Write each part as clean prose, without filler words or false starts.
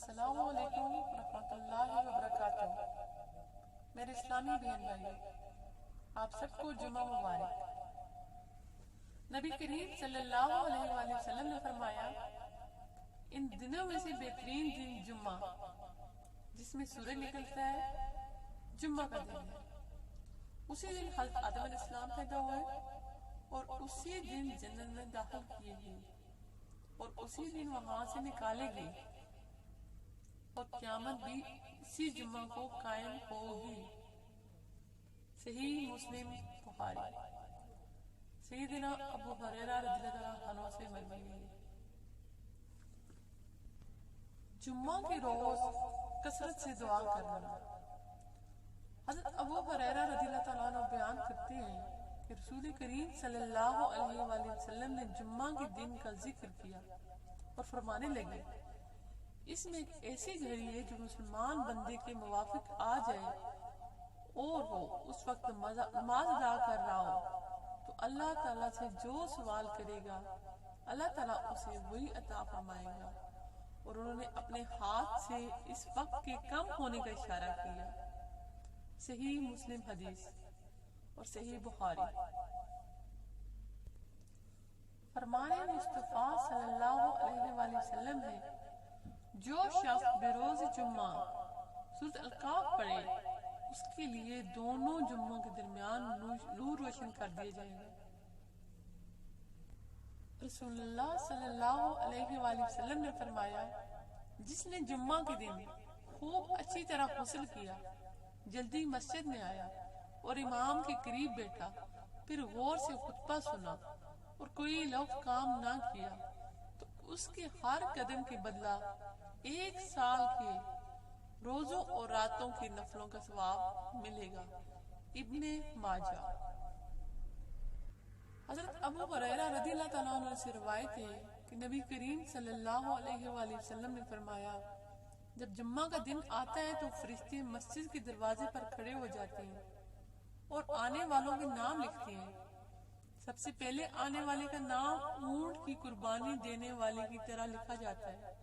السلام علیکم ورحمۃ اللہ وبرکاتہ۔ میرے اسلامی بہن بھائیوں، آپ سب کو جمعہ مبارک۔ نبی کریم صلی اللہ علیہ وآلہ وسلم نے فرمایا، ان دنوں میں سے بہترین دن جمعہ جس میں سورج نکلتا ہے، جمعہ کا دن ہے۔ اسی دن حضرت آدم علیہ السلام پیدا ہوئے اور اسی دن جنت میں داخل کیے گئے اور اسی دن وہاں سے نکالے گئے، اور قیامت بھی اسی جمعہ کو قائم ہوگی۔ صحیح مسلم بخاری۔ سیدنا ابو ہریرہ رضی اللہ عنہ سے مروی ہے۔ جمعہ کے روز کثرت سے دعا کرنا۔ حضرت ابو ہریرہ رضی اللہ عنہ بیان کرتے ہیں کہ رسول کریم صلی اللہ علیہ وآلہ وسلم نے جمعہ کے دن کا ذکر کیا اور فرمانے لگے، اس میں ایک ایسی گھڑی ہے جو مسلمان بندے کے موافق آ جائے اور وہ اس وقت نماز ادا کر رہا ہو تو اللہ تعالیٰ سے جو سوال کرے گا اللہ تعالیٰ اسے وہی عطا فرمائے گا، اور انہوں نے اپنے ہاتھ سے اس وقت کے کم ہونے کا اشارہ کیا۔ صحیح مسلم حدیث اور صحیح بخاری۔ فرمان مصطفیٰ صلی اللہ علیہ وآلہ وسلم ہے، جو شخص بروز جمعہ سورۃ الکاف پڑھے اس کے لیے دونوں جمعوں کے درمیان نور روشن کر دیا جائے گا۔ رسول اللہ صلی اللہ علیہ وآلہ وسلم نے فرمایا، جس نے جمعہ کے دن خوب اچھی طرح غسل کیا، جلدی مسجد میں آیا اور امام کے قریب بیٹھا، پھر غور سے خطبہ سنا اور کوئی لغو کام نہ کیا تو اس کے ہر قدم کے بدلہ 1 سال کے روزوں اور راتوں کے نفلوں کا ثواب ملے گا۔ ابن ماجہ۔ حضرت ابو ہریرہ رضی اللہ تعالیٰ عنہ سے روایت ہے کہ نبی کریم صلی اللہ علیہ وآلہ وسلم نے فرمایا، جب جمعہ کا دن آتا ہے تو فرشتے مسجد کے دروازے پر کھڑے ہو جاتے ہیں اور آنے والوں کے نام لکھتے ہیں۔ سب سے پہلے آنے والے کا نام اونٹ کی قربانی دینے والے کی طرح لکھا جاتا ہے،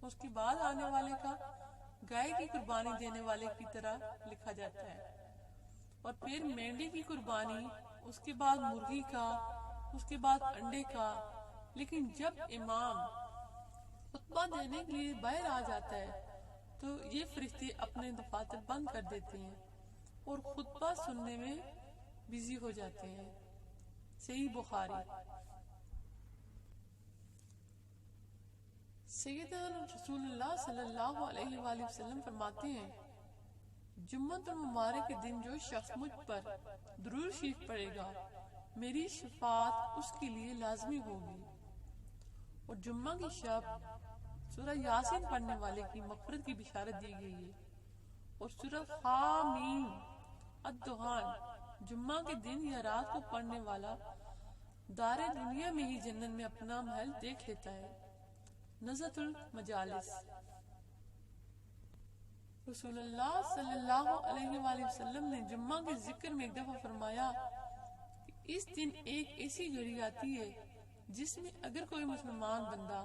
اس کے بعد آنے والے کا گائے کی قربانی دینے والے کی طرح لکھا جاتا ہے، اور پھر مینڈی کی قربانی، اس کے بعد مرغی کا، اس کے بعد انڈے کا۔ لیکن جب امام خطبہ دینے کے لیے باہر آ جاتا ہے تو یہ فرشتے اپنے دفاتر بند کر دیتے ہیں اور خطبہ سننے میں بزی ہو جاتے ہیں۔ صحیح بخاری۔ سیدنا رسول اللہ صلی اللہ علیہ وآلہ وسلم فرماتے ہیں، جمعۃ المبارک کے دن جو شخص مجھ پر درود شریف پڑھے گا میری شفاعت اس کے لیے لازمی ہوگی، اور جمعہ کی شب سورہ یاسین پڑھنے والے کی مغفرت کی بشارت دی گئی ہے، اور سورہ حامیم الدخان جمعہ کے دن یا رات کو پڑھنے والا دار دنیا میں ہی جنت میں اپنا محل دیکھ لیتا ہے۔ نزلۃ المجالس۔ رسول اللہ صلی اللہ علیہ وآلہ وسلم نے جمعہ کے ذکر میں ایک دفعہ فرمایا کہ اس دن ایک ایسی گھڑی آتی ہے جس میں اگر کوئی مسلمان بندہ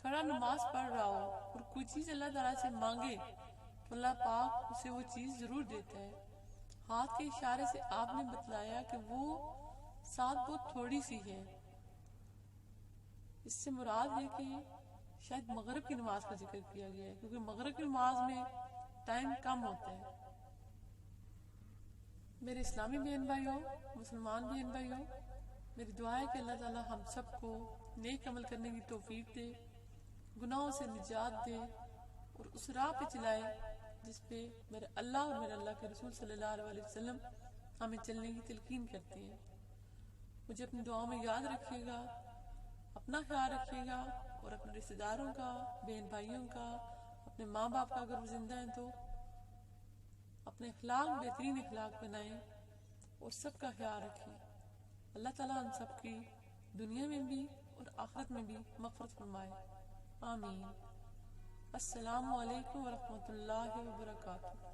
کھڑا نماز پڑھ رہا ہو اور کوئی چیز اللہ تعالیٰ سے مانگے تو اللہ پاک اسے وہ چیز ضرور دیتا ہے۔ ہاتھ کے اشارے سے آپ نے بتلایا کہ وہ ساتھ بہت تھوڑی سی ہے۔ اس سے مراد ہے کہ شاید مغرب کی نماز کا ذکر کیا گیا ہے، کیونکہ مغرب کی نماز میں ٹائم کم ہوتا ہے۔ میرے اسلامی بہن بھائیوں، مسلمان بہن بھائیوں، میری دعا ہے کہ اللہ تعالیٰ ہم سب کو نیک عمل کرنے کی توفیق دے، گناہوں سے نجات دے، اور اس راہ پہ چلائے جس پہ میرے اللہ اور میرے اللہ کے رسول صلی اللہ علیہ وسلم ہمیں چلنے کی تلقین کرتے ہیں۔ مجھے اپنی دعاؤں میں یاد رکھیے گا، اپنا خیال رکھیے گا، اور اپنے رشتہ داروں کا، بہن بھائیوں کا، اپنے ماں باپ کا اگر وہ زندہ ہیں تو اپنے اخلاق بہترین اخلاق بنائیں اور سب کا خیال رکھیں۔ اللہ تعالیٰ ہم سب کی دنیا میں بھی اور آخرت میں بھی مغفرت فرمائے، آمین۔ السلام علیکم ورحمۃ اللہ وبرکاتہ۔